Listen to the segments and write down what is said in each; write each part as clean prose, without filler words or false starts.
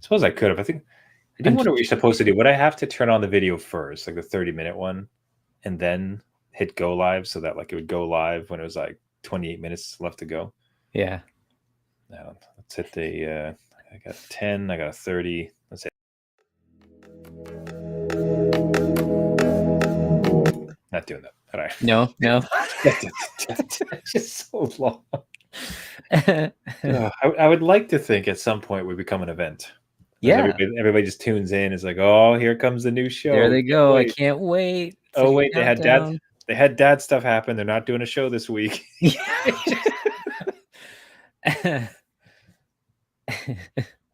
suppose I could have. I think I do I'm wonder what just you're supposed to do. Would I have to turn on the video first, like the 30-minute one, and then hit go live so that like it would go live when it was like 28 minutes left to go? Yeah. Now let's hit the. I got a 10. I got a 30. Let's hit. Not doing that. All right. No. It's just so long. I would like to think at some point we become an event. Yeah. Everybody just tunes in. It's like, oh, here comes the new show. There they go. I can't wait. It's Oh like a wait, they countdown. had dad stuff happen. They're not doing a show this week.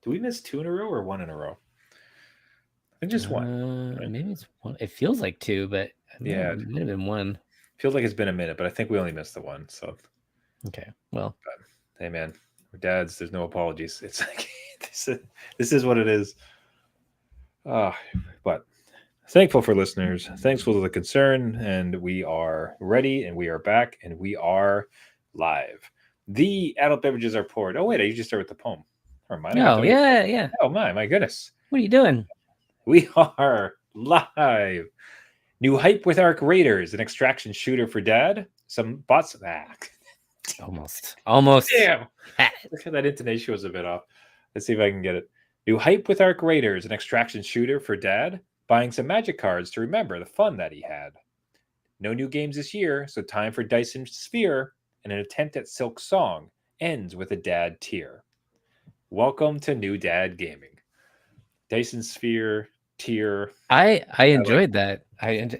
Do we miss 2 in a row or 1 in a row? I think just 1. Right? Maybe it's 1. It feels like 2, but yeah, it might have been 1. Feels like it's been a minute, but I think we only missed the 1. So okay, well, but, hey man, we're dads. There's no apologies. It's like this is what it is. But thankful for listeners, thankful to the concern, and we are ready, and we are back, and we are live. The adult beverages are poured. Oh wait, I usually start with the poem. Or mine. Oh yeah. Oh my goodness. What are you doing? We are live. New hype with Arc Raiders, an extraction shooter for dad. Some bots. Almost. Damn. Look at that intonation was a bit off. Let's see if I can get it. New hype with Arc Raiders, an extraction shooter for dad. Buying some magic cards to remember the fun that he had. No new games this year, so time for Dyson Sphere, and an attempt at Silk Song ends with a dad tier. Welcome to New Dad Gaming. Dyson Sphere tier. I enjoyed that.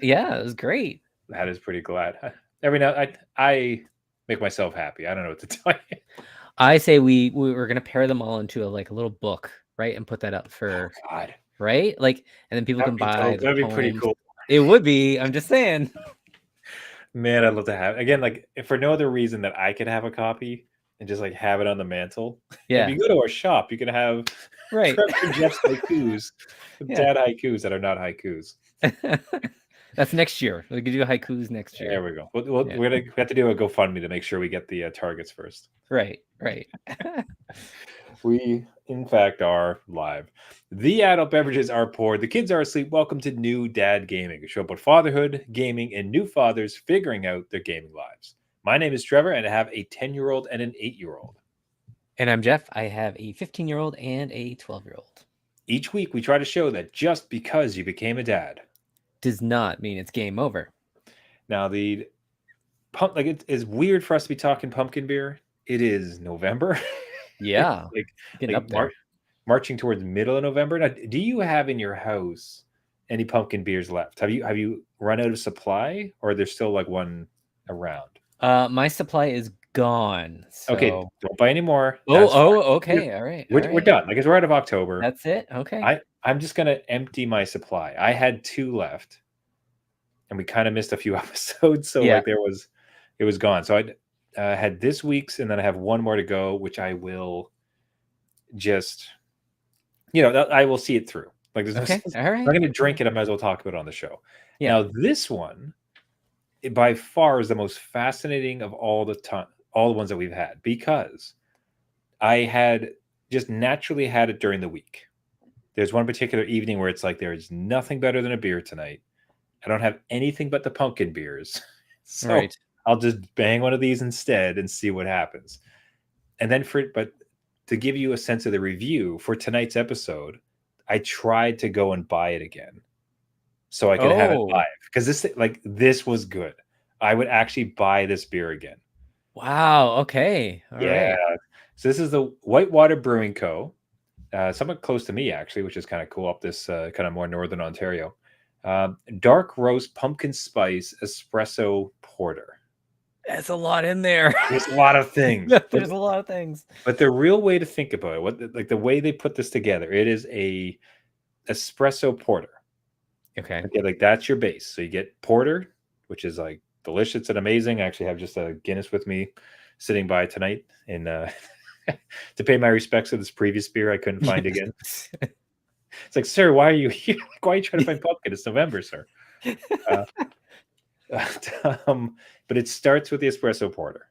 Yeah, it was great. That is pretty glad. Every now I make myself happy. I don't know what to tell you. I say we were gonna pair them all into a little book, right, and put that up for God. Right, like, and then people can buy. That'd be pretty cool. It would be. I'm just saying. Man, I'd love to have again. Like, if for no other reason that I could have a copy and just like have it on the mantle. Yeah. If you go to our shop, you can have right Trevor Jeff's haikus, dad haikus that are not haikus. That's next year. We could do haikus next year. There we go. We have to do a GoFundMe to make sure we get the targets first. Right. We, in fact, are live. The adult beverages are poured. The kids are asleep. Welcome to New Dad Gaming, a show about fatherhood, gaming, and new fathers figuring out their gaming lives. My name is Trevor, and I have a 10-year-old and an 8-year-old. And I'm Jeff. I have a 15-year-old and a 12-year-old. Each week, we try to show that just because you became a dad does not mean it's game over. Now, it is weird for us to be talking pumpkin beer. It is November. Yeah, getting up there. Marching towards middle of November. Now, do you have in your house any pumpkin beers left? Have you run out of supply, or there's still like one around? My supply is gone. So... Okay, don't buy any more. Okay, all right. We're done. Like, we're out of October. That's it. Okay. I'm just gonna empty my supply. I had 2 left, and we kind of missed a few episodes, so like it was gone. So I had this week's, and then I have 1 more to go, which I will just, I will see it through. Like, there's no sense. All right. I'm not going to drink it. I might as well talk about it on the show. Yeah. Now, this one, by far, is the most fascinating of all the ones that we've had, because I had just naturally had it during the week. There's one particular evening where it's like, there's nothing better than a beer tonight. I don't have anything but the pumpkin beers. So right. I'll just bang one of these instead and see what happens. And then but to give you a sense of the review for tonight's episode, I tried to go and buy it again so I could have it live, because this was good. I would actually buy this beer again. Wow. Okay. All right. So this is the Whitewater Brewing Co. Somewhat close to me, actually, which is kind of cool, up this kind of more northern Ontario. Dark roast pumpkin spice espresso porter. That's a lot in there. There's a lot of things. There's a lot of things. But the real way to think about it, the way they put this together, it is a espresso porter. Okay. Like, that's your base. So you get porter, which is like delicious and amazing. I actually have just a Guinness with me sitting by tonight, and to pay my respects to this previous beer I couldn't find again. It's like, sir, why are you here? Why are you trying to find pumpkin? It's November, sir. But it starts with the espresso porter.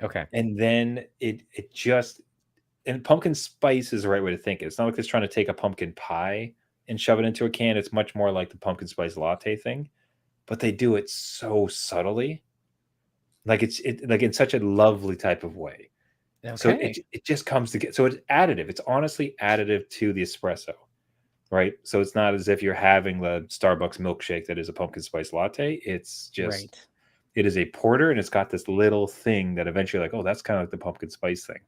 Okay. And then it just, and pumpkin spice is the right way to think. It's not like it's trying to take a pumpkin pie and shove it into a can. It's much more like the pumpkin spice latte thing, but they do it so subtly, like like in such a lovely type of way. So Okay. it just comes together. So it's additive. It's honestly additive to the espresso, right? So it's not as if you're having the Starbucks milkshake that is a pumpkin spice latte. It's just Right. it is a porter, and it's got this little thing that eventually, like, oh, that's kind of like the pumpkin spice thing.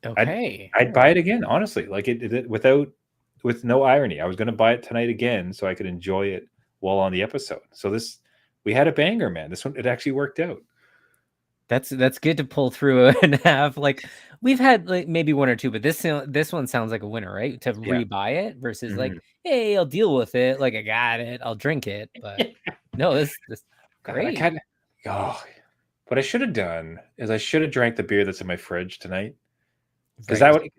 Okay. I'd All buy it right. again, honestly. Like with no irony. I was going to buy it tonight again so I could enjoy it while on the episode. So we had a banger, man. This one, it actually worked out. That's good to pull through and have, like, we've had like maybe one or two, but this one sounds like a winner, right? To Yeah. rebuy it versus like, Mhm. hey, I'll deal with it. Like I got it, I'll drink it. But no, this God, I great. kind of, oh, what I should have done is I should have drank the beer that's in my fridge tonight. Because Right.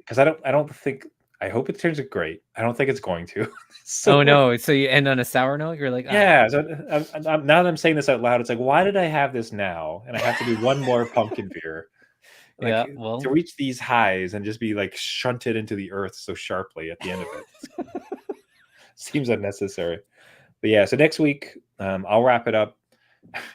I don't think, I hope it turns out great. I don't think it's going to. Oh So no. So you end on a sour note? You're like, ah, yeah, so now that I'm saying this out loud, it's like, why did I have this now? And I have to do one more pumpkin beer, like yeah, well, to reach these highs and just be like shunted into the earth so sharply at the end of it. Seems unnecessary. But yeah, so next week, I'll wrap it up.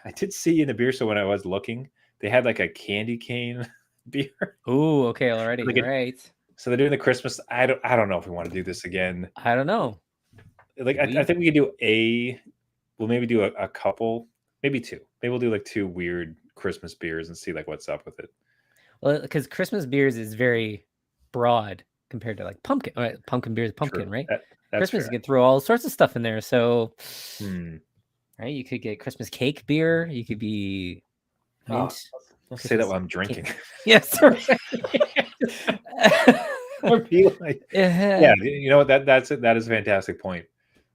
I did see in the beer store when I was looking, they had like a candy cane beer. ooh, okay, already. Like All right. so they're doing the Christmas. I don't know if we want to do this again. I don't know. Like I think we could do we'll maybe do a couple, maybe two. Maybe we'll do like two weird Christmas beers and see like what's up with it. Well, because Christmas beers is very broad compared to like pumpkin. Pumpkin beer is pumpkin, True. right? That's Christmas, fair. you could throw all sorts of stuff in there. So, Hmm. right, you could get Christmas cake beer. You could be Oh, mint. let's say that while I'm Christmas drinking. cake. Yes. Right. Or be like, Yeah. yeah, you know what? That's it. That is a fantastic point.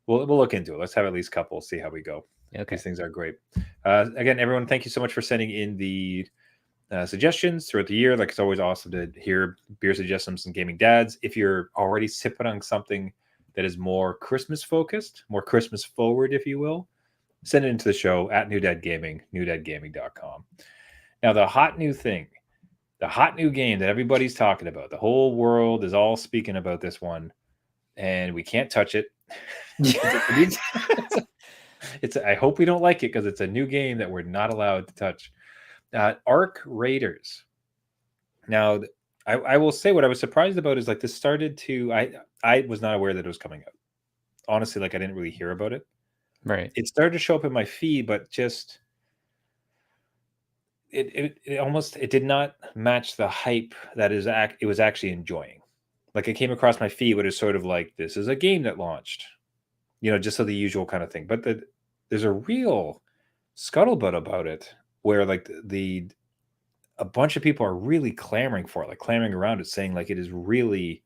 We'll look into it. Let's have at least a couple. See how we go. Okay. These things are great. Again, everyone, thank you so much for sending in the suggestions throughout the year. Like, it's always awesome to hear beer suggestions from gaming dads. If you're already sipping on something that is more Christmas focused, more Christmas forward, if you will, send it into the show at New Dad Gaming, newdadgaming.com. Now, the hot new thing, the hot new game that everybody's talking about, the whole world is all speaking about this one, and we can't touch it. I hope we don't like it because it's a new game that we're not allowed to touch. Arc Raiders. Now, I will say what I was surprised about is like this started to I was not aware that it was coming out. Honestly, like I didn't really hear about it. Right. It started to show up in my feed, but just it almost it did not match the hype that it was actually enjoying. Like it came across my feed, but it's sort of like this is a game that launched, just so the usual kind of thing. But there's a real scuttlebutt about it, where like a bunch of people are really clamoring for it, like clamoring around it, saying like it is really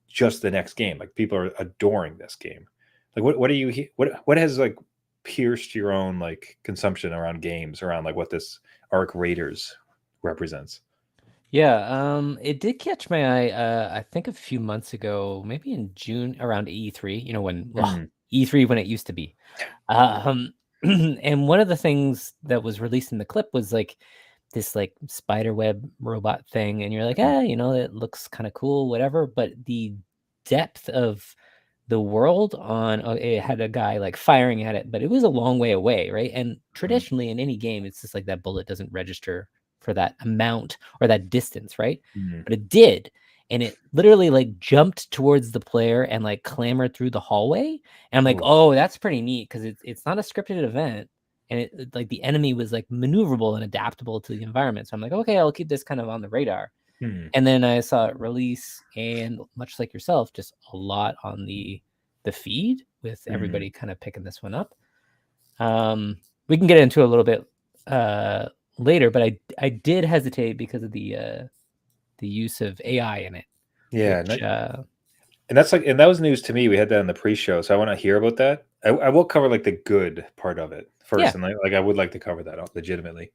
just the next game. Like people are adoring this game. Like what do you what has like pierced your own like consumption around games around like what this Arc Raiders represents? Yeah, it did catch my eye, I think a few months ago, maybe in June around E3, when Mhm. E3 when it used to be. And one of the things that was released in the clip was like this like spider web robot thing, and you're like, it looks kind of cool, whatever. But the depth of the world it had a guy like firing at it, but it was a long way away, right? And Mhm. traditionally in any game, it's just like that bullet doesn't register for that amount or that distance, right? Mhm. But it did. And it literally like jumped towards the player and like clambered through the hallway. And I'm like, Ooh. oh, that's pretty neat because it's not a scripted event. And like the enemy was like maneuverable and adaptable to the environment. So I'm like, okay, I'll keep this kind of on the radar. Mhm. And then I saw it release, and much like yourself, just a lot on the feed with Mhm. everybody kind of picking this one up. We can get into a little bit later, but I did hesitate because of the use of AI in it, Yeah, which and that's like, and that was news to me. We had that in the pre-show, so I want to hear about that. I will cover like the good part of it yeah, first, and like I would like to cover that legitimately.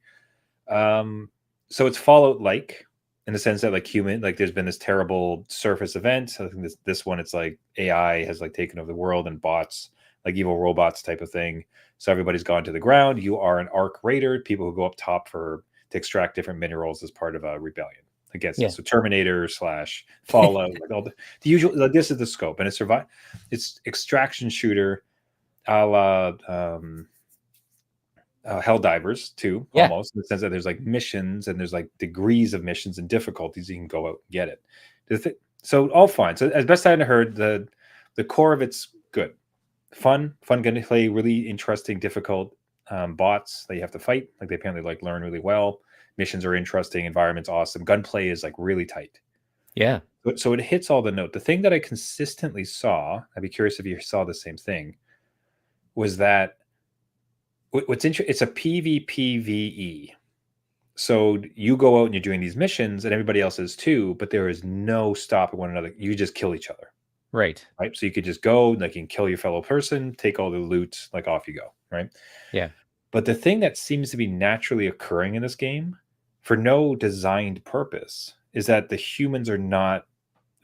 So it's Fallout like in the sense that like like there's been this terrible surface event. I think this one it's like AI has like taken over the world and bots, like evil robots type of thing. So everybody's gone to the ground. You are an Arc Raider, people who go up top to extract different minerals as part of a rebellion. against Yeah. it. So Terminator / Fallout, like all the usual. Like this is the scope, and it's extraction shooter, a la Helldivers too, Yeah. almost in the sense that there's like missions and there's like degrees of missions and difficulties. You can go out and get it. So all fine. So as best I heard, the core of it's good, fun gameplay, really interesting, difficult bots that you have to fight. Like they apparently like learn really well. Missions are interesting, environment's awesome, gunplay is like really tight. Yeah. So it hits all the note. The thing that I consistently saw, I'd be curious if you saw the same thing, was that what's interesting, it's a PvPvE. So you go out and you're doing these missions and everybody else is too, but there is no stopping one another. You just kill each other. Right. Right. So you could just go, like you can kill your fellow person, take all the loot, like off you go. Right. Yeah. But the thing that seems to be naturally occurring in this game for no designed purpose is that the humans are not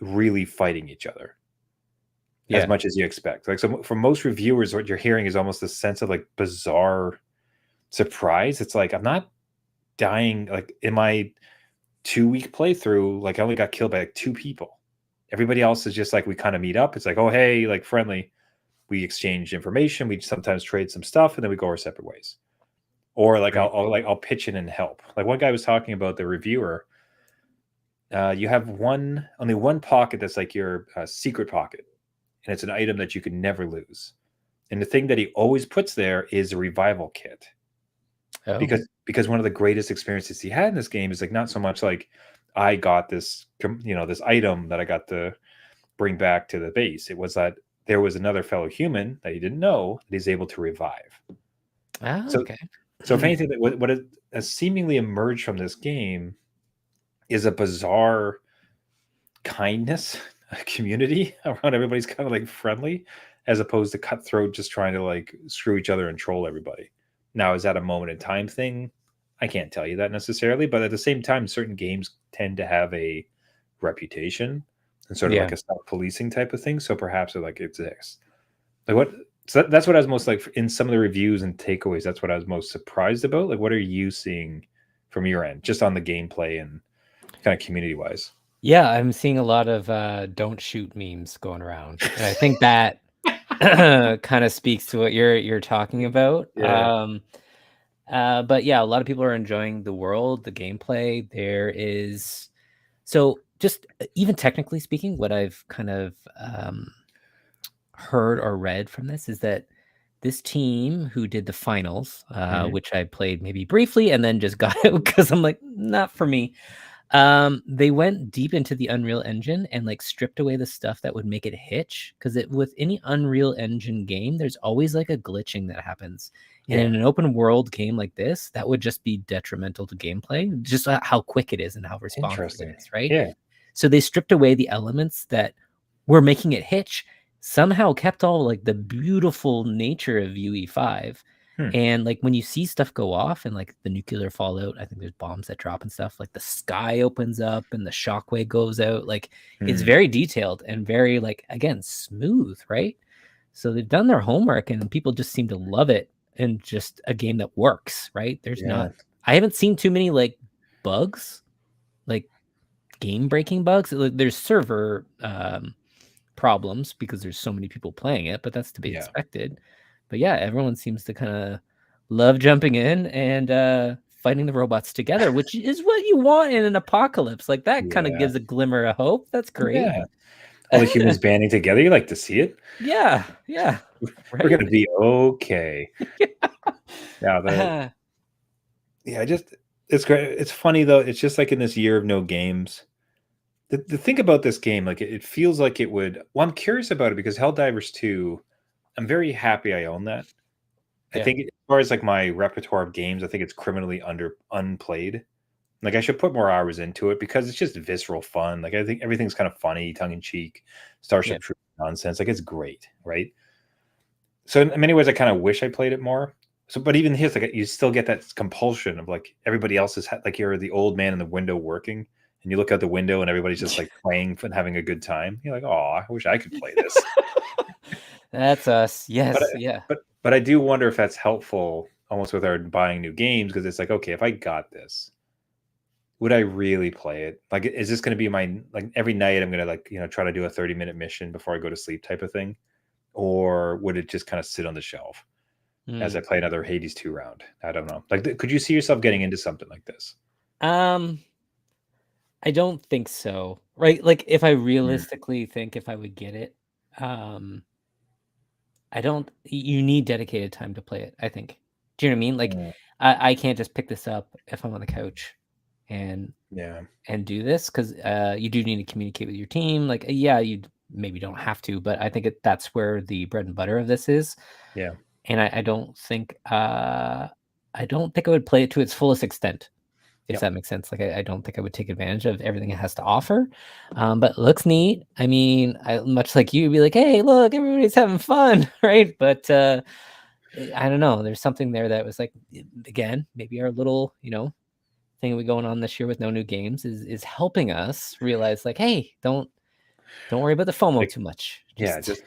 really fighting each other as much as you expect. Like, so for most reviewers, what you're hearing is almost a sense of like bizarre surprise. It's like, I'm not dying. Like in my 2-week playthrough, like I only got killed by like 2 people. Everybody else is just like, we kind of meet up. It's like, oh, hey, like friendly. We exchange information. We sometimes trade some stuff and then we go our separate ways. Or like, Right. I'll pitch in and help. Like one guy was talking about, the reviewer. You have only one pocket that's like your secret pocket, and it's an item that you can never lose. And the thing that he always puts there is a revival kit, Oh. because one of the greatest experiences he had in this game is like not so much like I got this this item that I got to bring back to the base. It was that there was another fellow human that he didn't know that he's able to revive. Oh, okay. So if anything, what has seemingly emerged from this game is a bizarre kindness, a community around everybody's kind of like friendly, as opposed to cutthroat, just trying to like screw each other and troll everybody. Now, is that a moment in time thing? I can't tell you that necessarily, but at the same time, certain games tend to have a reputation and sort of like a self-policing type of thing. So perhaps it like exists. Like what? So that's what I was most like in some of the reviews and takeaways. That's what I was most surprised about. Like, what are you seeing from your end, just on the gameplay and kind of community wise? Yeah, I'm seeing a lot of don't shoot memes going around. And I think that kind of speaks to what you're talking about. Yeah. But yeah, a lot of people are enjoying the world, the gameplay. There is so just even technically speaking, what I've kind of heard or read from this is that this team who did the finals, Mhm. which I played maybe briefly and then just got out because I'm like, not for me. They went deep into the Unreal Engine and like stripped away the stuff that would make it hitch. Because with any Unreal Engine game, there's always like a glitching that happens. And in Yeah. an open world game like this, that would just be detrimental to gameplay, just how quick it is and how responsive it Interesting. is, right? Yeah. So they stripped away the elements that were making it hitch, somehow kept all like the beautiful nature of UE5. Hmm. And like when you see stuff go off and like the nuclear fallout, I think there's bombs that drop and stuff, like the sky opens up and the shockwave goes out. Like it's Hmm. very detailed and very like again smooth, right? So they've done their homework and people just seem to love it and just a game that works, right? There's Yeah. not I haven't seen too many like bugs, like game breaking bugs. Like, there's server problems because there's so many people playing it, but that's to be Yeah. expected. But yeah, everyone seems to kind of love jumping in and fighting the robots together, which is what you want in an apocalypse. Like that kind of Yeah. gives a glimmer of hope. That's great. Yeah. All the humans banding together. You like to see it. Yeah, yeah, We're right. gonna be okay. Yeah. Uh, Yeah. Just it's great. It's funny though. It's just like in this year of no games. The thing about this game, like it feels like it would. Well, I'm curious about it because Helldivers 2. I'm very happy I own that. I Yeah. think as far as like my repertoire of games, I think it's criminally unplayed. Like I should put more hours into it because it's just visceral fun. Like I think everything's kind of funny, tongue in cheek, Yeah. Starship Troopers nonsense. Like it's great, right? So in many ways, I kind of wish I played it more. So, but even here's like you still get that compulsion of like everybody else is like you're the old man in the window working, and you look out the window and everybody's just like playing and having a good time. You're like, oh, I wish I could play this. That's us. But Yes. Yeah. but I do wonder if that's helpful almost with our buying new games because it's like, okay, if I got this, would I really play it? Like, is this going to be my, like, every night I'm going to, like, try to do a 30-minute mission before I go to sleep type of thing? Or would it just kind of sit on the shelf as I Mm. play another Hades 2 round? I don't know. Like, could you see yourself getting into something like this? Um, I don't think so. Right? Like if I Mm. realistically think if I would get it, um, I don't. You need dedicated time to play it, I think. Do you know what I mean? Like Mm. I can't just pick this up if I'm on the couch and Yeah. do this because you do need to communicate with your team. Like, yeah, you maybe don't have to, but I think that's where the bread and butter of this is. Yeah. And I don't think I would play it to its fullest extent, if Yep. that makes sense. Like, I don't think I would take advantage of everything it has to offer. But it looks neat. I mean, I much like you, be like, hey, look, everybody's having fun, right? But I don't know. There's something there that was like, again, maybe our little, thing we going on this year with no new games is helping us realize like, hey, don't worry about the FOMO Like, too much. yeah, just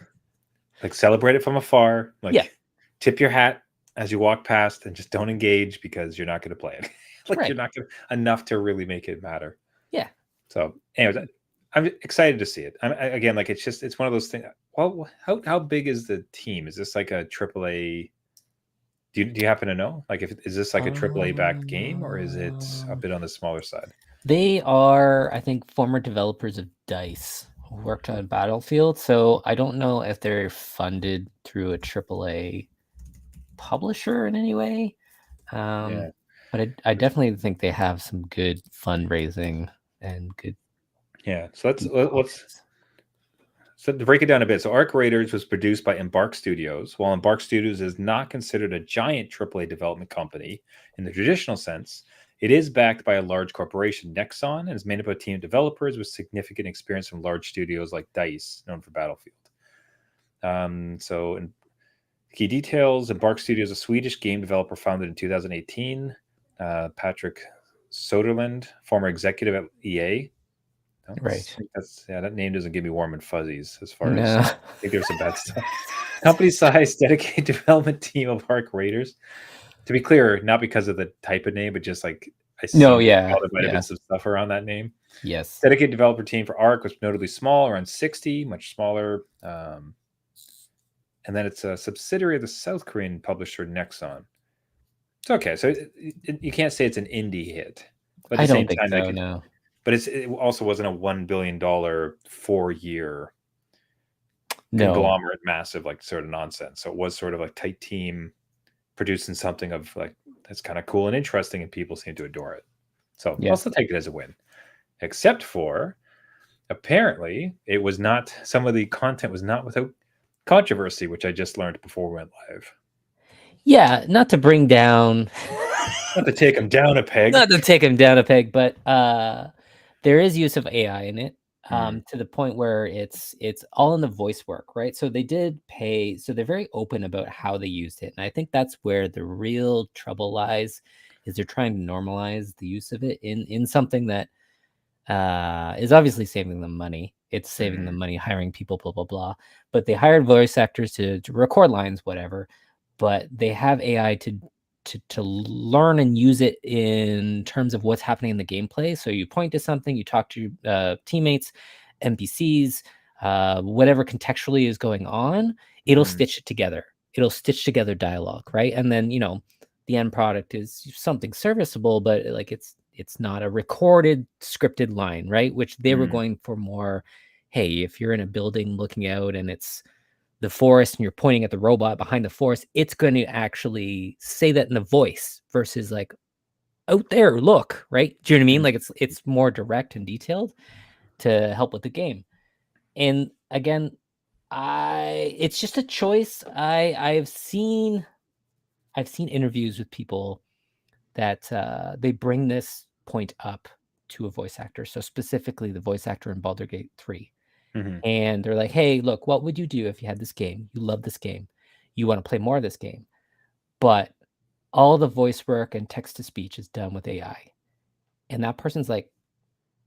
like celebrate it from afar. Yeah, Like, tip your hat as you walk past and just don't engage because you're not going to play it. Like, you're right. not going to enough to really make it matter. Yeah. So, anyways, I'm excited to see it. Again, like, it's one of those things. Well, how big is the team? Is this like a AAA? Do you happen to know? Like, is this like a AAA backed game, or is it a bit on the smaller side? They are, I think, former developers of DICE who worked on Battlefield. So I don't know if they're funded through a AAA publisher in any way. Yeah. But I definitely think they have some good fundraising and good. Yeah. So so to break it down a bit. So Arc Raiders was produced by Embark Studios. While Embark Studios is not considered a giant AAA development company in the traditional sense, it is backed by a large corporation, Nexon, and is made up of a team of developers with significant experience from large studios like DICE, known for Battlefield. So in key details, Embark Studios is a Swedish game developer founded in 2018. Patrick Soderlund, former executive at EA. Right. That name doesn't give me warm and fuzzies as far as No. I think there's some bad stuff. Company size, dedicated development team of Arc Raiders. To be clear, not because of the type of name, but just like I No, seem to yeah. recall there might have Yeah. been some stuff around that name. Yes. Dedicated developer team for Arc was notably small, around 60, much smaller. And then it's a subsidiary of the South Korean publisher Nexon. It's okay. So you can't say it's an indie hit, but at I the don't same think time, so, no. but it also wasn't a $1 billion 4-year No. conglomerate, massive, like, sort of nonsense. So it was sort of a tight team producing something of like that's kind of cool and interesting, and people seem to adore it. So Yeah. I'll still take it as a win, except for apparently it was not. Some of the content was not without controversy, which I just learned before we went live. Yeah, not to bring down Not to take him down a peg. not to take him down a peg, but there is use of AI in it, Mhm. to the point where it's all in the voice work, right? So they did pay, so they're very open about how they used it, and I think that's where the real trouble lies, is they're trying to normalize the use of it in something that is obviously saving them money. It's saving them money hiring people, blah blah blah. But they hired voice actors to record lines, whatever. But they have AI to learn and use it in terms of what's happening in the gameplay. So you point to something, you talk to your teammates, NPCs, whatever contextually is going on, it'll Mhm. stitch it together. It'll stitch together dialogue, right? And then the end product is something serviceable, but like it's not a recorded scripted line, right? Which they were Mhm. going for more. Hey, if you're in a building looking out and it's the forest and you're pointing at the robot behind the forest, it's going to actually say that in the voice versus like out there, look, right? Do you know what I mean? Mhm. Like it's more direct and detailed to help with the game. And again, it's just a choice. I've seen interviews with people that they bring this point up to a voice actor. So specifically the voice actor in Baldur's Gate 3. Mhm. And they're like, hey, look, what would you do if you had this game? You love this game. You want to play more of this game. But all the voice work and text to speech is done with AI. And that person's like,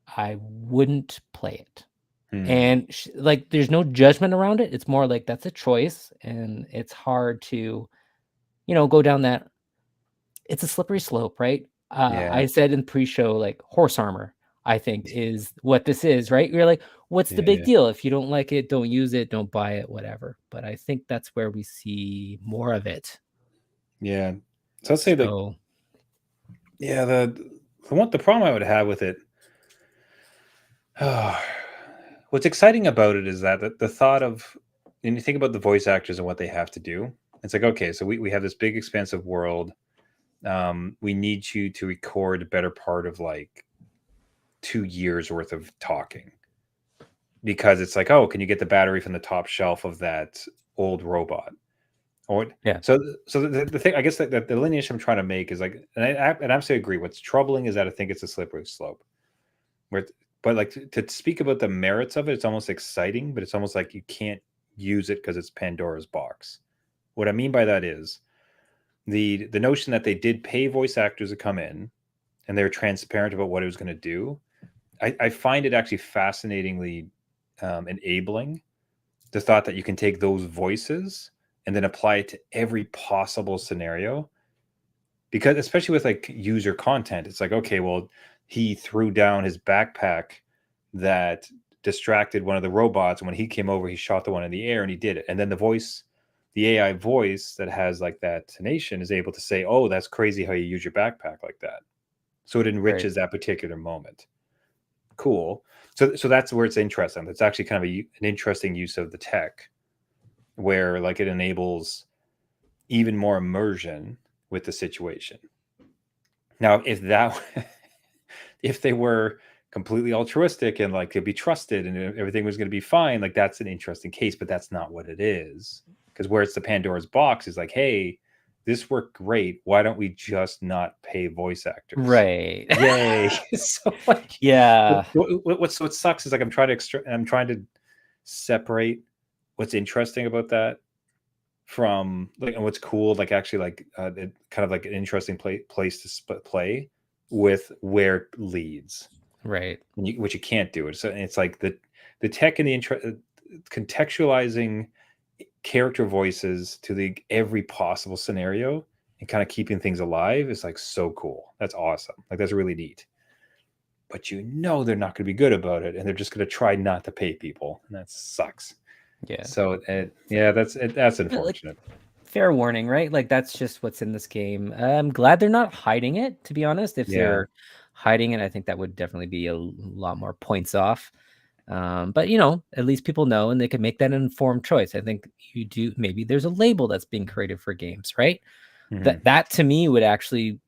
I wouldn't play it. Mhm. And like, there's no judgment around it. It's more like that's a choice. And it's hard to, go down that. It's a slippery slope, right? Yeah. I said in pre-show, like, horse armor, I think, is what this is, right? You're like, what's the big Yeah. deal? If you don't like it, don't use it, don't buy it, whatever. But I think that's where we see more of it. Yeah. So I'll say that, So yeah, the problem I would have with it, what's exciting about it is that the thought of, when you think about the voice actors and what they have to do, it's like, okay, so we have this big expansive world. We need you to record a better part of like 2 years worth of talking, because it's like, oh, can you get the battery from the top shelf of that old robot? Or yeah, so the thing, I guess, that the lineage I'm trying to make is like, and I absolutely agree. What's troubling is that I think it's a slippery slope. Where, but like, to speak about the merits of it, it's almost exciting, but it's almost like you can't use it because it's Pandora's box. What I mean by that is the notion that they did pay voice actors to come in and they're transparent about what it was going to do. I find it actually fascinatingly enabling, the thought that you can take those voices and then apply it to every possible scenario. Because especially with like user content, it's like, okay, well, he threw down his backpack that distracted one of the robots, and when he came over, he shot the one in the air and he did it. And then the AI voice that has like that tonation is able to say, oh, that's crazy how you use your backpack like that. So it right. enriches that particular moment. Cool. So that's where it's interesting. It's actually kind of an interesting use of the tech, where like it enables even more immersion with the situation. Now, if that if they were completely altruistic and like could be trusted and everything was going to be fine, like that's an interesting case, but that's not what it is. Because where it's the Pandora's box is like, hey, this worked great. Why don't we just not pay voice actors? Right. Yay! So like, Yeah. what sucks is like I'm trying to separate what's interesting about that from like, and what's cool, like actually like it, kind of like an interesting place to play with where it leads, Right. which you can't do it. So it's like the tech and the contextualizing character voices to the every possible scenario and kind of keeping things alive is like so cool. That's awesome. Like that's really neat. But they're not going to be good about it, and they're just going to try not to pay people, and that sucks. Yeah. So yeah, that's Like, unfortunate. fair warning, right? Like that's just what's in this game. I'm glad they're not hiding it, to be honest. If Yeah. they're hiding it, I think that would definitely be a lot more points off. But you know, at least people know and they can make that informed choice. I think you do. Maybe there's a label that's being created for games, right? Mhm. That to me would actually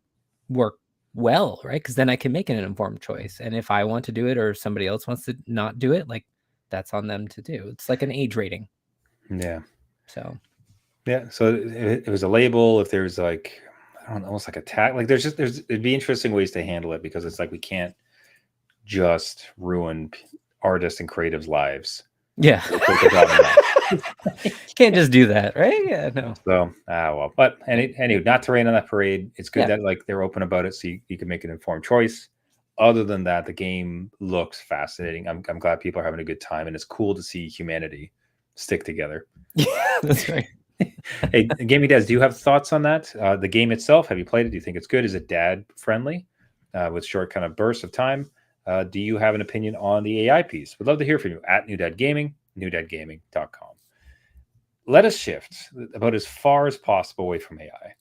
work well, right? Because then I can make an informed choice. And if I want to do it or somebody else wants to not do it, like that's on them to do. It's like an age rating. Yeah. So Yeah. So it was a label. If there's like, I don't know, almost like a tag, like it'd be interesting ways to handle it, because it's like we can't just ruin artists and creatives' lives. yeah. Can't just do that, right? Yeah, no. So well, but anyway, not to rain on that parade. It's good Yeah. that like they're open about it, so you can make an informed choice. Other than that, the game looks fascinating. I'm glad people are having a good time, and it's cool to see humanity stick together. Yeah, that's right. Hey, Gaming Dads, do you have thoughts on that? The game itself, have you played it? Do you think it's good? Is it dad friendly with short kind of bursts of time? Do you have an opinion on the AI piece? We'd love to hear from you at New Dad Gaming, newdadgaming.com. Let us shift about as far as possible away from AI.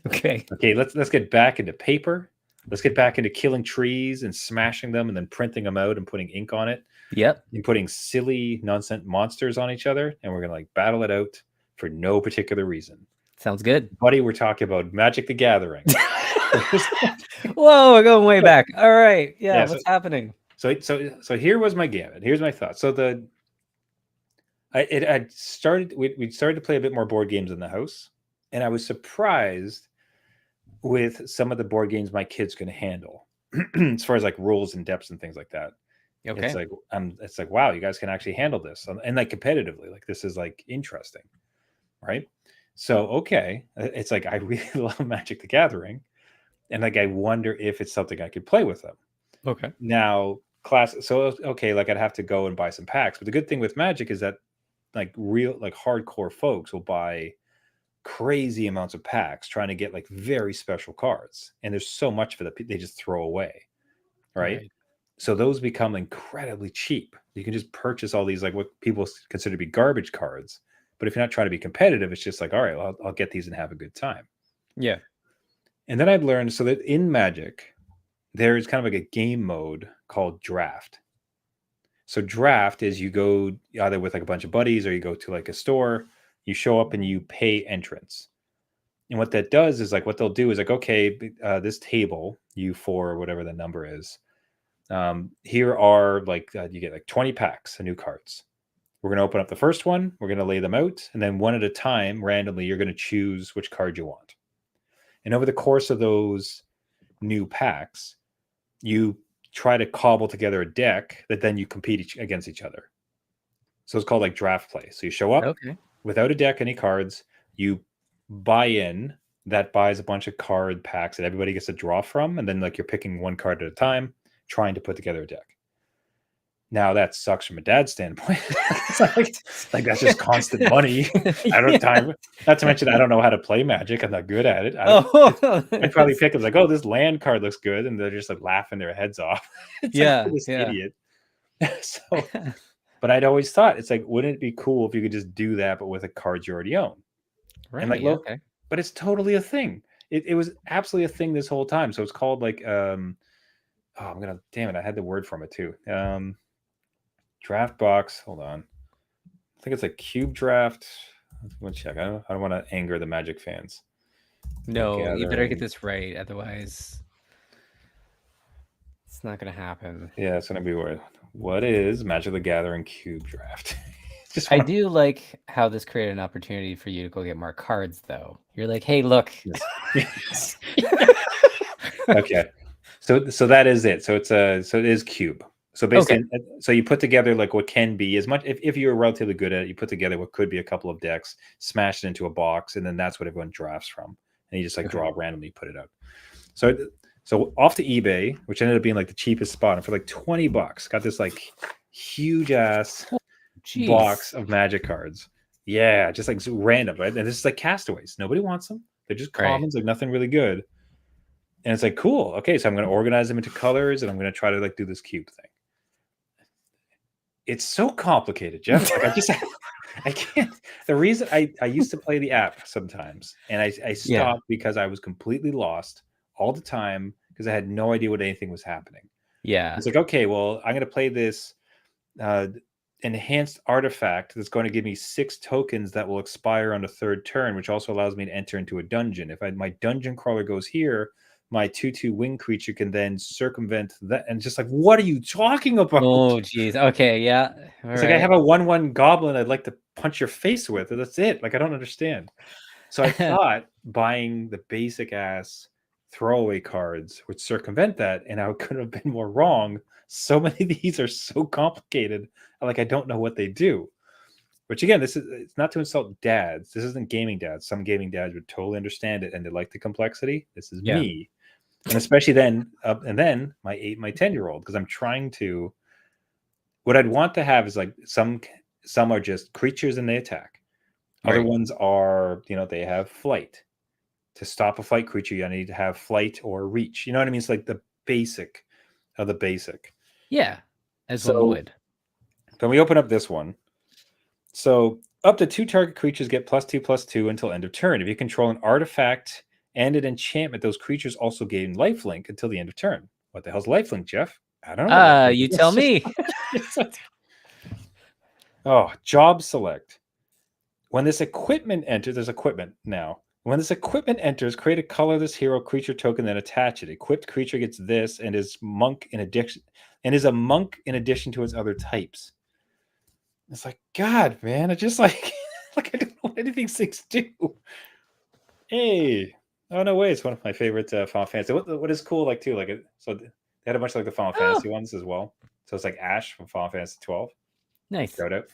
Okay. Okay, let's get back into paper. Let's get back into killing trees and smashing them and then printing them out and putting ink on it Yep. and putting silly nonsense monsters on each other, and we're gonna like battle it out for no particular reason. Sounds good. Buddy, we're talking about Magic the Gathering. Whoa, we're going way back. All right. Yeah, Yeah, what's happening? So here was my gamut. Here's my thought. So I started, we started to play a bit more board games in the house, and I was surprised with some of the board games my kids can handle as far as like rules and depths and things like that. Okay. It's like, wow, you guys can actually handle this, and like competitively, like this is like interesting, right? So okay, it's like I really love Magic the Gathering, and like I wonder if it's something I could play with them. Okay. Now, so okay, like I'd have to go and buy some packs, but the good thing with Magic is that like real like hardcore folks will buy crazy amounts of packs trying to get like very special cards, and there's so much of it that they just throw away, right? Right. So those become incredibly cheap. You can just purchase all these like what people consider to be garbage cards, but if you're not trying to be competitive, it's just like, all right, well, I'll get these and have a good time. Yeah. And then I've learned so that in Magic, there's kind of like a game mode called Draft. So Draft is you go either with like a bunch of buddies or you go to like a store, you show up and you pay entrance. And what that does is like what they'll do is like, okay, this table, U4 or whatever the number is, here are like, you get like 20 packs of new cards. We're going to open up the first one, we're going to lay them out, and then one at a time, randomly, you're going to choose which card you want. And over the course of those new packs, you try to cobble together a deck that then you compete against each other. So it's called like draft play. So you show up without a deck, any cards, you buy in, that buys a bunch of card packs that everybody gets to draw from, and then like you're picking one card at a time, trying to put together a deck. Now that sucks from a dad's standpoint. like that's just constant money. I don't have time. Not to mention I don't know how to play Magic. I'm not good at it. I probably pick up like, oh, this land card looks good, and they're just like laughing their heads off. It's like, oh, this idiot. So, but I'd always thought it's like, wouldn't it be cool if you could just do that, but with a card you already own? Right. And like, look, but it's totally a thing. It was absolutely a thing this whole time. So it's called like, damn it, I had the word from it too. Draft box. Hold on. I think it's a cube draft. Let's check. I don't want to anger the Magic fans. No, you better get this right. Otherwise, it's not going to happen. Yeah, it's going to be weird. What is Magic the Gathering cube draft? I do like how this created an opportunity for you to go get more cards, though. You're like, hey, look. Yes. Okay. So that is it. So it is cube. So basically, so you put together like what can be as much if you're relatively good at it, you put together what could be a couple of decks, smash it into a box, and then that's what everyone drafts from. And you just like draw randomly, put it out. So off to eBay, which ended up being like the cheapest spot, and for like $20, got this like huge ass box of Magic cards. Yeah, just like random, right? And this is like castaways. Nobody wants them. They're just commons, like nothing really good. And it's like, cool. Okay, so I'm going to organize them into colors, and I'm going to try to like do this cube thing. It's so complicated, Jeff. Like I can't. The reason I used to play the app sometimes, and I stopped because I was completely lost all the time because I had no idea what anything was happening. Yeah, it's like, okay, well, I'm going to play this enhanced artifact that's going to give me 6 tokens that will expire on the 3rd turn, which also allows me to enter into a dungeon. If my dungeon crawler goes here, my 2/2 wing creature can then circumvent that. And just like, what are you talking about? Oh, geez. Okay, yeah. It's like I have a 1/1 goblin I'd like to punch your face with, and that's it. Like, I don't understand. So I thought buying the basic ass throwaway cards would circumvent that, and I couldn't have been more wrong. So many of these are so complicated. Like, I don't know what they do. Which again, it's not to insult dads. This isn't gaming dads. Some gaming dads would totally understand it and they like the complexity. This is me. And especially then, and then my 8, my 10-year-old, because I'm trying to. What I'd want to have is like some are just creatures and they attack. Other ones are, they have flight. To stop a flight creature, you need to have flight or reach. You know what I mean? It's like the basic of the basic. Yeah, as one would. Then we open up this one. So up to 2 target creatures get +2/+2 until end of turn. If you control an artifact and an enchantment, those creatures also gain lifelink until the end of turn. What the hell's lifelink, Jeff? I don't know. You tell me. Oh, job select. When this equipment enters, there's equipment now. When this equipment enters, create a colorless hero creature token, then attach it. Equipped creature gets this and is monk in addition, and is a monk in addition to its other types. It's like, God, man, I just like I don't know what any of these things do. Hey, oh no way, it's one of my favorite Final Fantasy. What is cool, like too, like so they had a bunch of like the Final Fantasy ones as well. So it's like Ash from Final Fantasy 12. Nice. Shout out.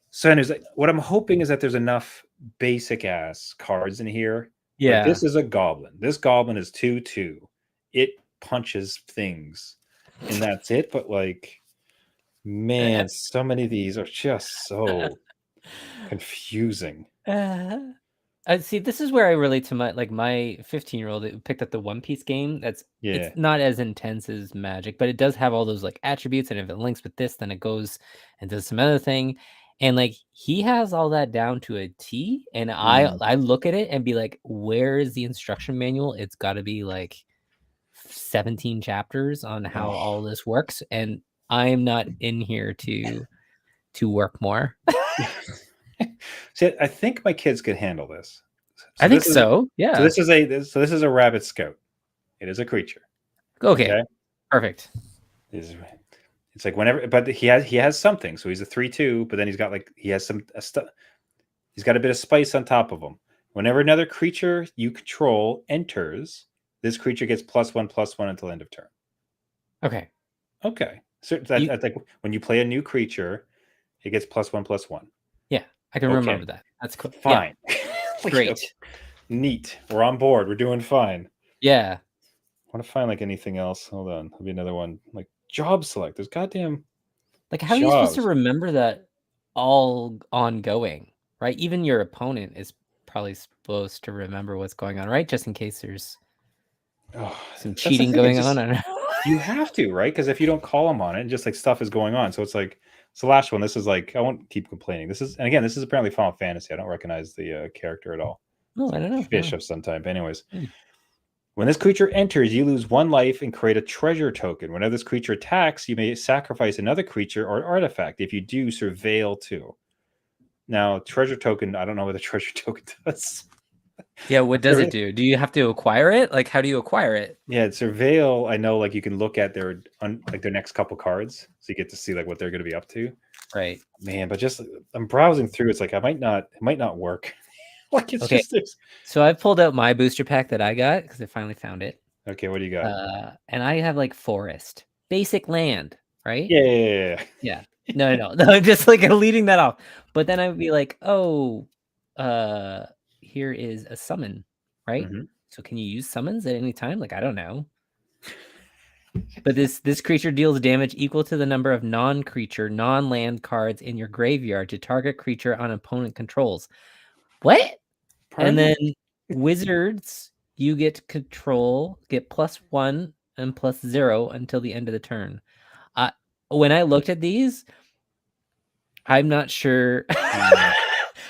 So anyways, what I'm hoping is that there's enough basic ass cards in here. Yeah, like, this is a goblin. This goblin is 2/2. It punches things, and that's it. But like. Man, so many of these are just so confusing. I See, this is where I relate to my 15-year-old who picked up the One Piece game. It's Yeah. not as intense as Magic, but it does have all those like attributes, and if it links with this, then it goes and does some other thing. And like he has all that down to a T. And I look at it and be like, where is the instruction manual? It's got to be like 17 chapters on how all this works, and I'm not in here to work more. See, I think my kids could handle this. I think this is- so. Yeah. So this is a rabbit scout. It is a creature. Okay. Perfect. It's like whenever, but he has something. So he's a 3/2, but then he's got like he has he's got a bit of spice on top of him. Whenever another creature you control enters, this creature gets +1/+1 until end of turn. Okay. Okay. So that's like when you play a new creature, it gets +1/+1. Yeah, I can remember that. That's cool. Fine. Yeah. Like, Great. Neat. We're on board. We're doing fine. Yeah. I want to find like anything else. Hold on. There'll be another one. Like job select. There's goddamn. Like, how are you supposed to jobs. remember that all ongoing, right? Even your opponent is probably supposed to remember what's going on, right? Just in case there's some that's the cheating thing, going it's on. just- I don't know. You have to, right? Because if you don't call them on it, just like stuff is going on. So it's like, so the last one, this is like, I won't keep complaining. This is, and again, this is apparently Final Fantasy. I don't recognize the character at all. Oh, I don't know. Fish of some type. Anyways, Hmm. when this creature enters, you lose 1 life and create a treasure token. Whenever this creature attacks, you may sacrifice another creature or artifact. If you do, surveil 2. Now, treasure token, I don't know what a treasure token does. Yeah, what does it do? Do you have to acquire it? Like, how do you acquire it? Yeah, surveil. I know, like you can look at their their next couple cards, so you get to see like what they're going to be up to. Right. Man, but just I'm browsing through. It's like it might not work. Like it's Okay. just this. So I've pulled out my booster pack that I got because I finally found it. Okay, what do you got? And I have like forest, basic land, right? Yeah. No, I'm just like leading that off. But then I would be like, oh, here is a summon, right? Mhm. So can you use summons at any time? Like, I don't know. But this creature deals damage equal to the number of non-creature, non-land cards in your graveyard to target creature on opponent controls. What? Pardon? And then wizards, you get control, get +1 and +0 until the end of the turn. When I looked at these, I'm not sure.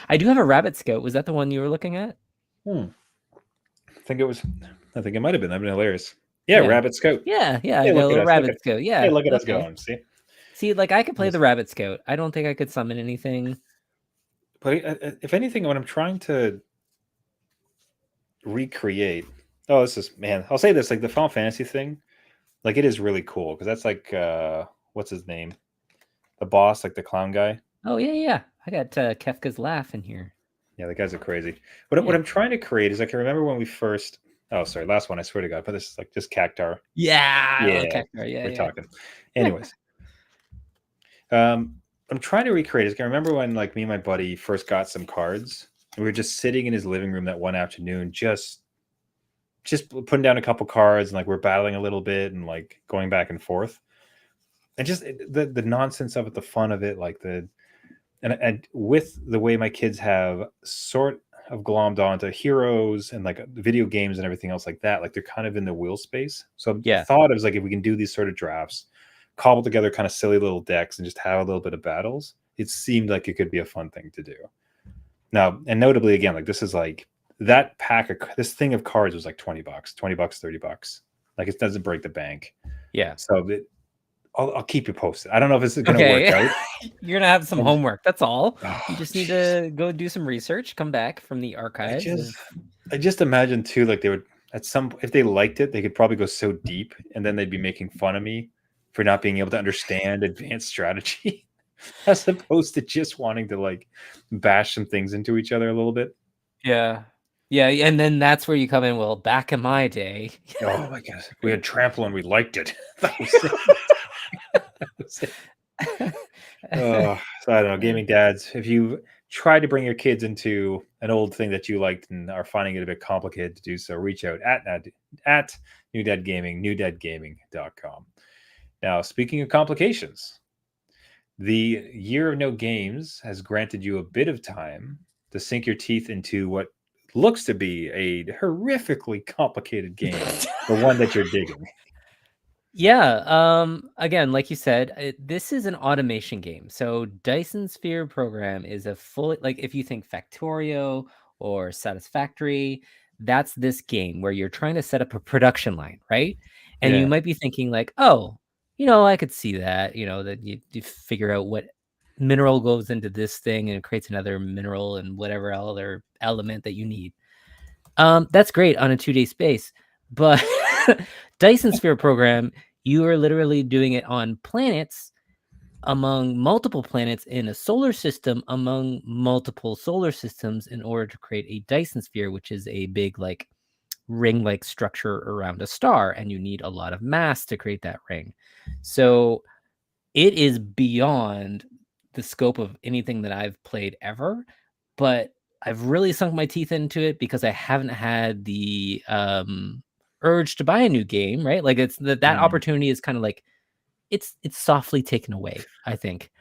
I do have a rabbit scout. Was that the one you were looking at? I think it might have been. That'd been hilarious. Yeah, Rabbit Scout. Yeah. Hey, I got a look at little us, rabbit scout. Yeah. Hey, look at us okay. going. See, like I could play Yes. the rabbit scout. I don't think I could summon anything. But if anything, when I'm trying to recreate, I'll say this, like the Final Fantasy thing, like it is really cool because that's like what's his name, the boss, like the clown guy. Oh yeah. I got Kefka's laugh in here. Yeah, the guys are crazy. What I'm trying to create is like I remember when we first. Oh, sorry, last one. I swear to God, but this is like just Cactar. Yeah. Yeah, we're talking. Anyways, I'm trying to recreate this. I remember when like me and my buddy first got some cards, and we were just sitting in his living room that one afternoon, just putting down a couple cards, and like we're battling a little bit, and like going back and forth, and just the nonsense of it, the fun of it, like and with the way my kids have sort of glommed onto heroes and like video games and everything else like that, like they're kind of in the wheel space. So I thought it was like if we can do these sort of drafts, cobble together kind of silly little decks and just have a little bit of battles, it seemed like it could be a fun thing to do. Now, and notably again, like this is like that this thing of cards was like $20, $20, $30. Like it doesn't break the bank. Yeah. So I'll keep you posted. I don't know if this is going to work out. You're going to have some homework. That's all. You just need to go do some research, come back from the archives. I just imagine too, like they would if they liked it, they could probably go so deep and then they'd be making fun of me for not being able to understand advanced strategy as opposed to just wanting to like bash some things into each other a little bit. Yeah. And then that's where you come in. Well, back in my day. Oh my God. We had Trample and we liked it. So I don't know, gaming dads, if you try to bring your kids into an old thing that you liked and are finding it a bit complicated to do so, reach out at New Dad Gaming, newdadgaming.com. Now, speaking of complications, the year of no games has granted you a bit of time to sink your teeth into what looks to be a horrifically complicated game, the one that you're digging. Yeah, again, like you said, this is an automation game. So Dyson Sphere program is a fully like if you think Factorio or Satisfactory, that's this game where you're trying to set up a production line, right? And you Yeah. might be thinking like, oh, I could see that, that you figure out what mineral goes into this thing and it creates another mineral and whatever other element that you need. That's great on a 2-day space, but Dyson Sphere program, you are literally doing it on planets among multiple planets in a solar system among multiple solar systems in order to create a Dyson Sphere, which is a big like ring-like structure around a star, and you need a lot of mass to create that ring. So it is beyond the scope of anything that I've played ever, but I've really sunk my teeth into it because I haven't had the urge to buy a new game, right? Like it's that Mm. opportunity is kind of like it's softly taken away, I think.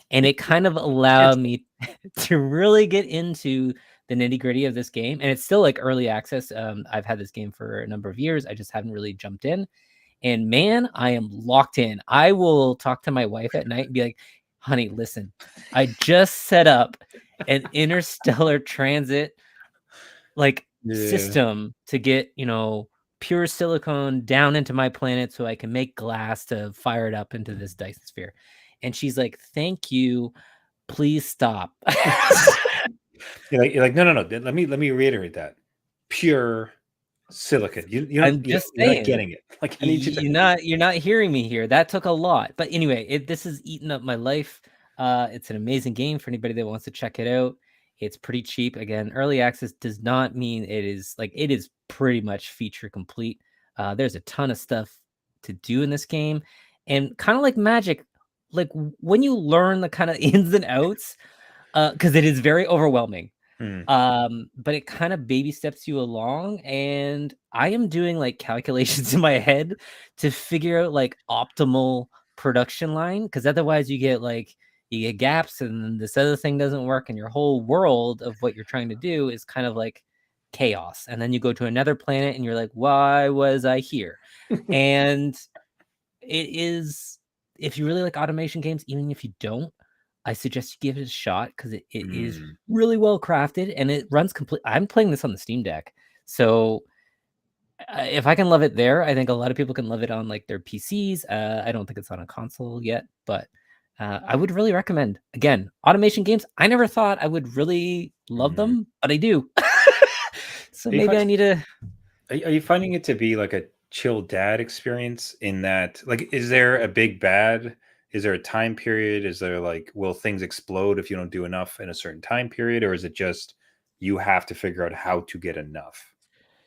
And it kind of allowed It's me to really get into the nitty-gritty of this game. And it's still like early access. I've had this game for a number of years. I just haven't really jumped in. And man, I am locked in. I will talk to my wife at night and be like, honey, listen, I just set up an interstellar transit like yeah. system to get, pure silicone down into my planet so I can make glass to fire it up into this Dyson sphere. And she's like, thank you. Please stop. You're like, no, no, no. Let me reiterate that. Pure silicon. I'm just You're not saying. getting it. Like I need you to. You're not hearing me here. That took a lot. But anyway, this has eaten up my life. It's an amazing game for anybody that wants to check it out. It's pretty cheap. Again, early access does not mean it is pretty much feature complete. There's a ton of stuff to do in this game. And kind of like Magic, like when you learn the kind of ins and outs, because it is very overwhelming. Hmm. But it kind of baby steps you along, and I am doing like calculations in my head to figure out like optimal production line, because otherwise you get gaps and then this other thing doesn't work, and your whole world of what you're trying to do is kind of like chaos. And then you go to another planet and you're like, why was I here? And it is, if you really like automation games, even if you don't, I suggest you give it a shot because it is Mm. really well crafted and it runs complete. I'm playing this on the Steam Deck, so if I can love it there, I think a lot of people can love it on like their PCs. I don't think it's on a console yet, but I would really recommend. Again, automation games. I never thought I would really love Mm. them, but I do. So Are you, maybe I need to. are you finding it to be like a chill dad experience in that, like, is there a big bad? Is there a time period? Is there like, will things explode if you don't do enough in a certain time period? Or is it just you have to figure out how to get enough?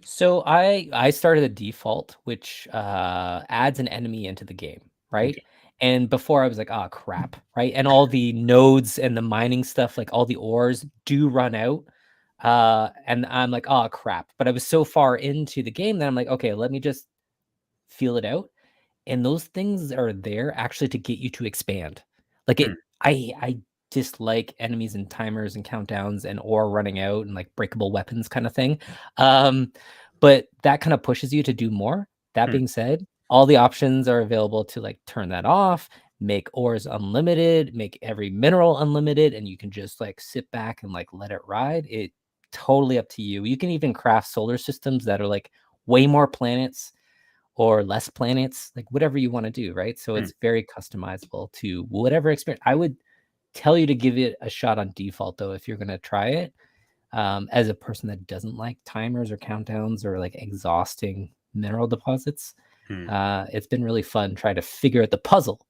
So I started a default, which adds an enemy into the game, right? Okay. And before I was like, oh crap, right? And all the nodes and the mining stuff, like all the ores do run out. And I'm like, oh crap. But I was so far into the game that I'm like, okay, let me just feel it out. And those things are there actually to get you to expand. Like Hmm. I dislike enemies and timers and countdowns and ore running out and like breakable weapons kind of thing. Um, but that kind of pushes you to do more. That Hmm. being said, all the options are available to like turn that off, make ores unlimited, make every mineral unlimited, and you can just like sit back and like let it ride. It totally up to you. You can even craft solar systems that are like way more planets or less planets, like whatever you want to do, right? So Hmm. it's very customizable to whatever experience. I would tell you to give it a shot on default though if you're going to try it. As a person that doesn't like timers or countdowns or like exhausting mineral deposits, Hmm. it's been really fun trying to figure out the puzzle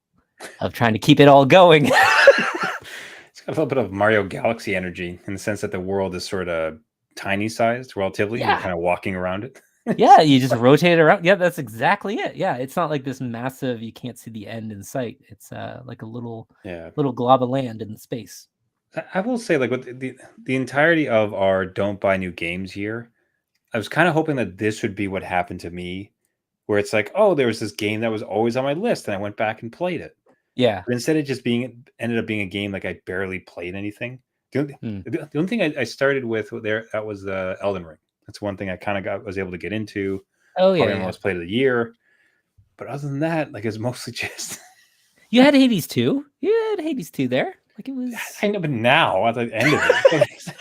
of trying to keep it all going. It's got a little bit of Mario Galaxy energy in the sense that the world is sort of tiny sized relatively, and you're Yeah. kind of walking around it. Yeah, you just rotate it around. Yeah, that's exactly it. Yeah, it's not like this massive, you can't see the end in sight. It's like a Yeah. little glob of land in space. I will say, like, with the entirety of our "Don't Buy New Games" year, I was kind of hoping that this would be what happened to me, where it's like, oh, there was this game that was always on my list, and I went back and played it. Yeah. But instead of just ended up being a game like I barely played anything. The only thing I started with there, that was the Elden Ring. That's one thing I kind of was able to get into. Oh Probably yeah, my most played of the year. But other than that, like, it's mostly just. You had Hades 2. You had Hades 2 there. Like it was. I know, but now at the end of it,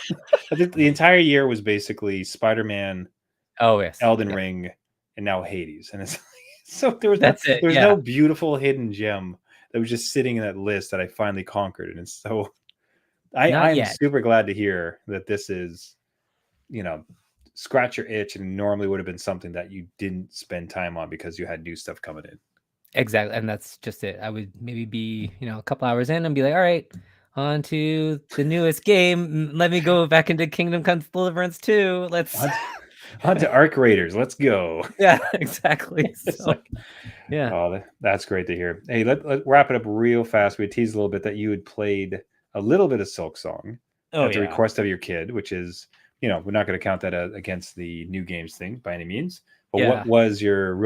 I think the entire year was basically Spider-Man, Oh yes. Elden Yeah. Ring, and now Hades, and it's like, so there was That's it. there was Yeah. no beautiful hidden gem that was just sitting in that list that I finally conquered, and it's so Not I'm yet. super glad to hear that this is, scratch your itch, and normally would have been something that you didn't spend time on because you had new stuff coming in. Exactly, and that's just it. I would maybe be, a couple hours in and be like, all right, on to the newest game. Let me go back into Kingdom Come Deliverance 2. Let's On to Arc Raiders. Let's go. Yeah, exactly. It's So like, yeah. oh, that's great to hear. Hey, let's wrap it up real fast. We teased a little bit that you had played a little bit of Silk Song Oh at the yeah. request of your kid, which is, we're not going to count that against the new games thing by any means. But Yeah. what was your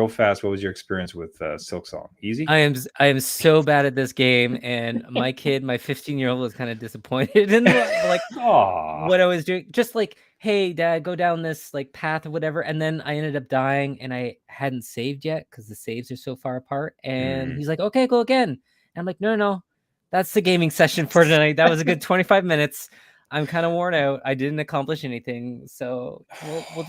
experience with Silk Song? Easy? I am so bad at this game, and my kid, my 15-year-old, was kind of disappointed in like Aw. what I was doing. Just like, hey, Dad, go down this like path or whatever. And then I ended up dying, and I hadn't saved yet because the saves are so far apart. And he's like, okay, go again. And I'm like, no, that's the gaming session for tonight. That was a good 25 minutes. I'm kind of worn out. I didn't accomplish anything, so we'll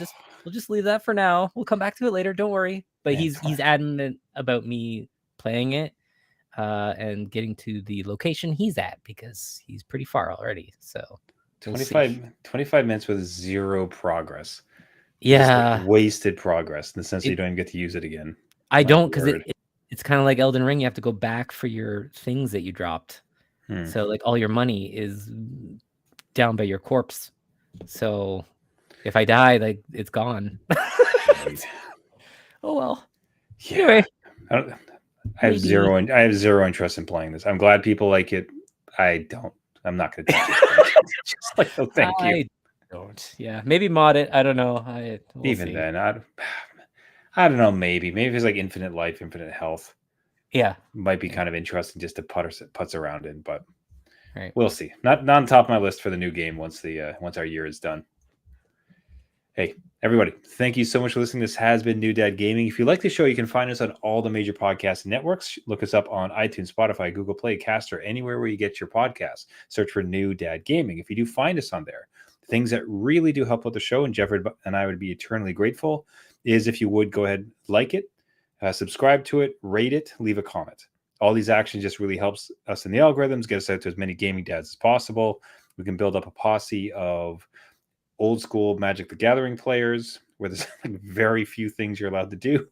just leave that for now. We'll come back to it later. Don't worry. But Man, he's adamant about me playing it and getting to the location he's at because he's pretty far already. So 25 minutes with zero progress. Yeah, just like wasted progress in the sense that you don't even get to use it again. I don't, because it's kind of like Elden Ring. You have to go back for your things that you dropped. So like all your money is down by your corpse. So if I die, like it's gone. Oh well. Yeah. Anyway, I have zero interest in playing this. I'm glad people like it. I don't. I'm not going to touch it. Just like, oh, thank you. I don't. Yeah, maybe mod it. I don't know. We'll Even see. then, I don't know. Maybe if it's like infinite life, infinite health. Yeah, might be kind of interesting just to putz around in, but right. We'll see. Not on top of my list for the new game once our year is done. Hey, everybody, thank you so much for listening. This has been New Dad Gaming. If you like the show, you can find us on all the major podcast networks. Look us up on iTunes, Spotify, Google Play, Caster, anywhere where you get your podcasts. Search for New Dad Gaming. If you do find us on there, things that really do help out the show, and Jeffrey and I would be eternally grateful, is if you would go ahead, like it, subscribe to it, rate it, leave a comment. All these actions just really helps us in the algorithms, get us out to as many gaming dads as possible. We can build up a posse of old school Magic the Gathering players where there's like very few things you're allowed to do.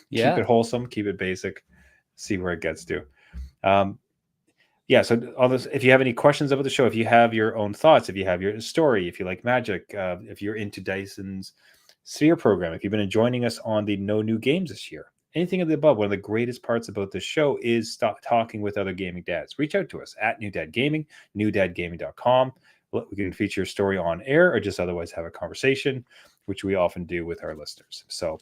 Yeah. Keep it wholesome, keep it basic, see where it gets to. So all this, if you have any questions about the show, if you have your own thoughts, if you have your story, if you like Magic, if you're into Dyson's Sphere program, if you've been joining us on the No New Games this year, anything of the above, one of the greatest parts about this show is stop talking with other gaming dads. Reach out to us at New Dad Gaming, newdadgaming.com. We can feature a story on air or just otherwise have a conversation, which we often do with our listeners. So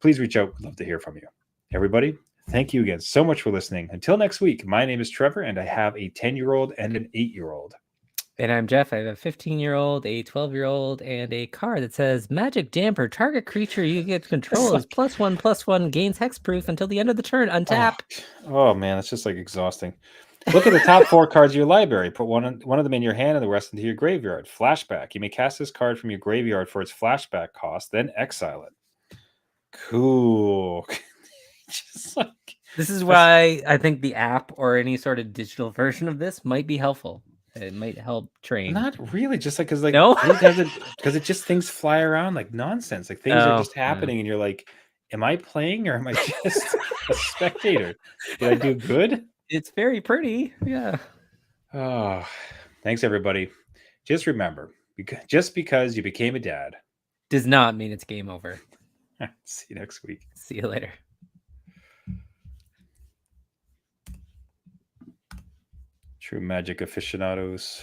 please reach out. We'd love to hear from you. Everybody, thank you again so much for listening. Until next week, my name is Trevor, and I have a 10-year-old and an 8-year-old. And I'm Jeff. I have a 15-year-old, a 12-year-old, and a card that says Magic Damper. Target creature you get control is +1/+1, gains hexproof until the end of the turn. Untap. Oh man, it's just like exhausting. Look at the top 4 cards of your library. Put one of them in your hand and the rest into your graveyard. Flashback. You may cast this card from your graveyard for its flashback cost, then exile it. Cool. Just like, this is why I think the app or any sort of digital version of this might be helpful. It might help train. Not really, just like because no, because it just things fly around like nonsense. Like things are just happening, and you're like, "Am I playing or am I just a spectator? Did I do good?" It's very pretty. Yeah. Oh, thanks everybody. Just remember, just because you became a dad does not mean it's game over. See you next week. See you later. True Magic aficionados.